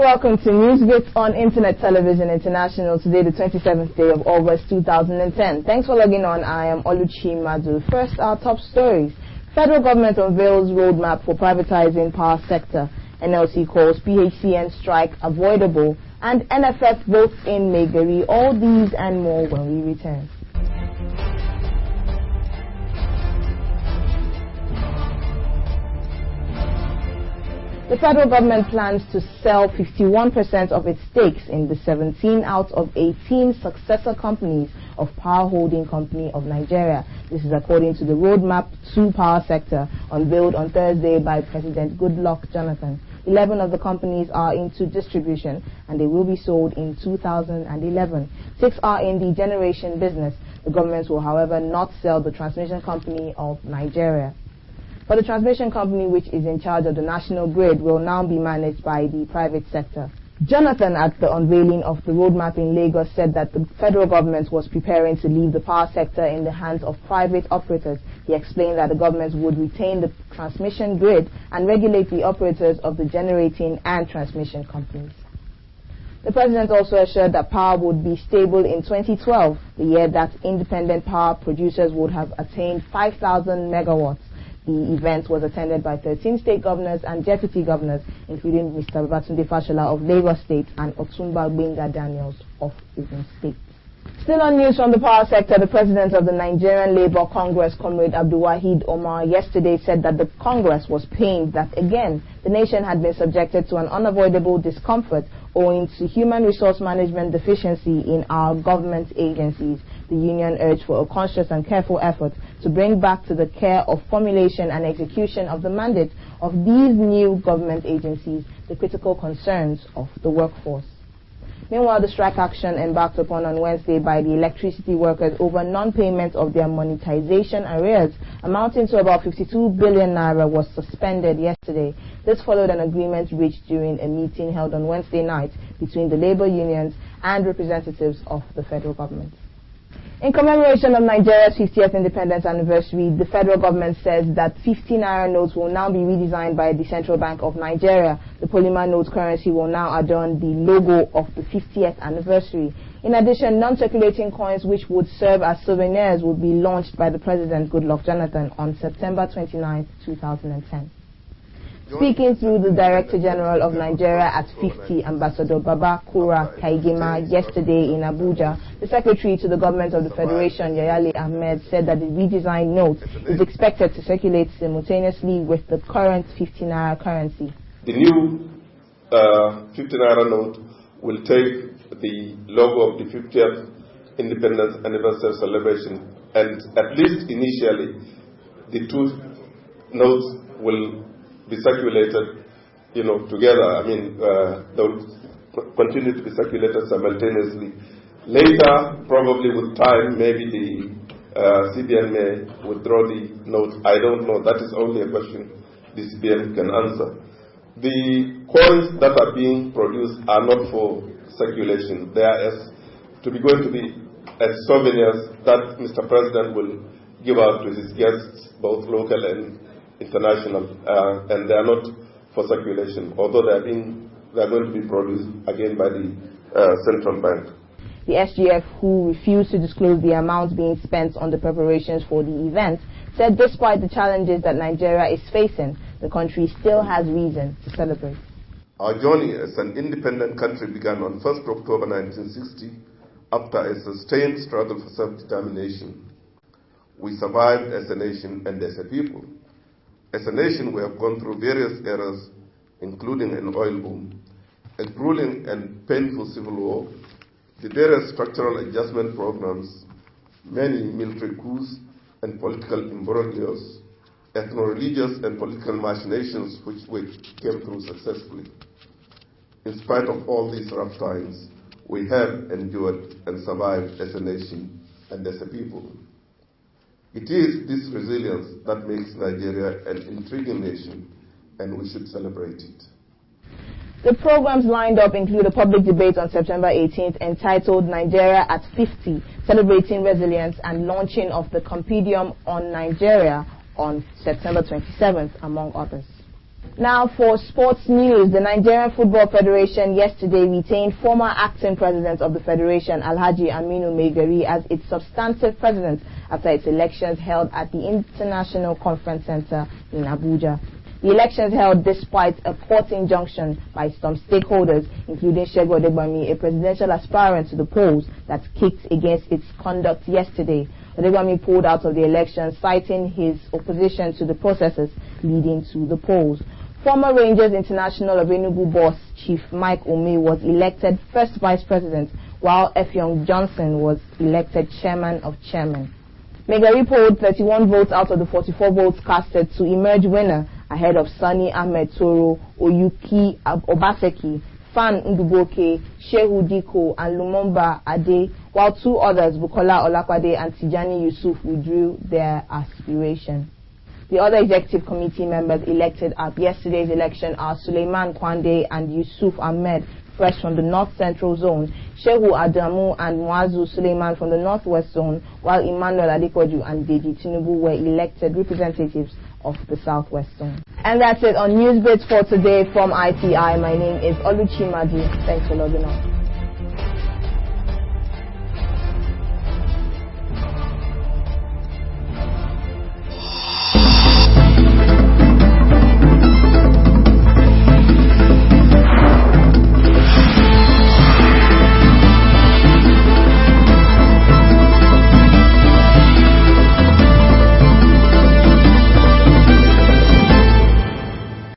welcome to Newsbits on Internet Television International. Today, the 27th day of August 2010. Thanks for logging on. I am Oluchi Madu. First, our top stories. Federal government unveils roadmap for privatizing power sector. NLC calls PHCN strike avoidable. And NFF votes in Megari. All these and more when we return. The federal government plans to sell 51% of its stakes in the 17 out of 18 successor companies of Power Holding Company of Nigeria. This is according to the roadmap to power sector unveiled on Thursday by President Goodluck Jonathan. 11 of the companies are into distribution and they will be sold in 2011. 6 are in the generation business. The government will, however, not sell the transmission company of Nigeria. But the transmission company, which is in charge of the national grid, will now be managed by the private sector. Jonathan, at the unveiling of the roadmap in Lagos, said that the federal government was preparing to leave the power sector in the hands of private operators. He explained that the government would retain the transmission grid and regulate the operators of the generating and transmission companies. The president also assured that power would be stable in 2012, the year that independent power producers would have attained 5,000 megawatts. The event was attended by 13 state governors and deputy governors, including Mr. Babatunde Fashola of Lagos State and Otumba Gbenga Daniels of Ogun State. Still on news from the power sector, the president of the Nigerian Labour Congress, Comrade Abdulwahid Omar, yesterday said that the Congress was pained that, again, the nation had been subjected to an unavoidable discomfort owing to human resource management deficiency in our government agencies. The union urged for a conscious and careful effort to bring back to the care of formulation and execution of the mandate of these new government agencies the critical concerns of the workforce. Meanwhile, the strike action embarked upon on Wednesday by the electricity workers over non-payment of their monetization arrears, amounting to about 52 billion naira, was suspended yesterday. This followed an agreement reached during a meeting held on Wednesday night between the labor unions and representatives of the federal government. In commemoration of Nigeria's 50th independence anniversary, the federal government says that 50 naira notes will now be redesigned by the Central Bank of Nigeria. The polymer note currency will now adorn the logo of the 50th anniversary. In addition, non-circulating coins which would serve as souvenirs will be launched by the President Goodluck Jonathan on September 29, 2010. Speaking through the Director General of Nigeria at 50, Ambassador Baba Kura Kaigema, yesterday in Abuja, the Secretary to the Government of the Federation, Yayale Ahmed, said that the redesigned note is expected to circulate simultaneously with the current 50 naira currency. The new 50 naira note will take the logo of the 50th Independence Anniversary celebration, and at least initially, the two notes will be circulated, together. I mean, they'll continue to be circulated simultaneously. Later, probably with time, maybe the CBN may withdraw the notes. I don't know. That is only a question the CBN can answer. The coins that are being produced are not for circulation. They are going to be as souvenirs that Mr. President will give out to his guests, both local and international, and they are not for circulation, although they are going to be produced again by the central bank. The SGF, who refused to disclose the amounts being spent on the preparations for the event, said despite the challenges that Nigeria is facing, the country still has reason to celebrate. Our journey as an independent country began on 1st October 1960 after a sustained struggle for self-determination. We survived as a nation and as a people. As a nation, we have gone through various eras, including an oil boom, a grueling and painful civil war, the various structural adjustment programs, many military coups and political imbroglios, ethno-religious and political machinations which we came through successfully. In spite of all these rough times, we have endured and survived as a nation and as a people. It is this resilience that makes Nigeria an intriguing nation, and we should celebrate it. The programs lined up include a public debate on September 18th entitled Nigeria at 50, Celebrating Resilience, and launching of the Compendium on Nigeria on September 27th, among others. Now for sports news, the Nigerian Football Federation yesterday retained former acting president of the federation, Alhaji Aminu Maigari, as its substantive president after its elections held at the International Conference Center in Abuja. The elections held despite a court injunction by some stakeholders, including Segun Odegbami, a presidential aspirant to the polls, that kicked against its conduct yesterday. Odegbami pulled out of the election, citing his opposition to the processes leading to the polls. Former Rangers International of Enugu boss Chief Mike Ome was elected first vice president, while Effiong Johnson was elected chairman of chairmen. Megari polled 31 votes out of the 44 votes casted to emerge winner ahead of Sani Ahmed Toro, Oyuki Obaseki, Fan Nduboke, Shehu Diko, and Lumumba Ade, while two others, Bukola Olakwade and Tijani Yusuf, withdrew their aspiration. The other executive committee members elected at yesterday's election are Suleiman Kwande and Yusuf Ahmed, fresh from the North Central Zone, Shehu Adamu and Muazu Suleiman from the Northwest Zone, while Emmanuel Adekoju and Deji Tinubu were elected representatives of the Southwest Zone. And that's it on Newsbits for today from ITI. My name is Oluchi Madi. Thanks for logging on.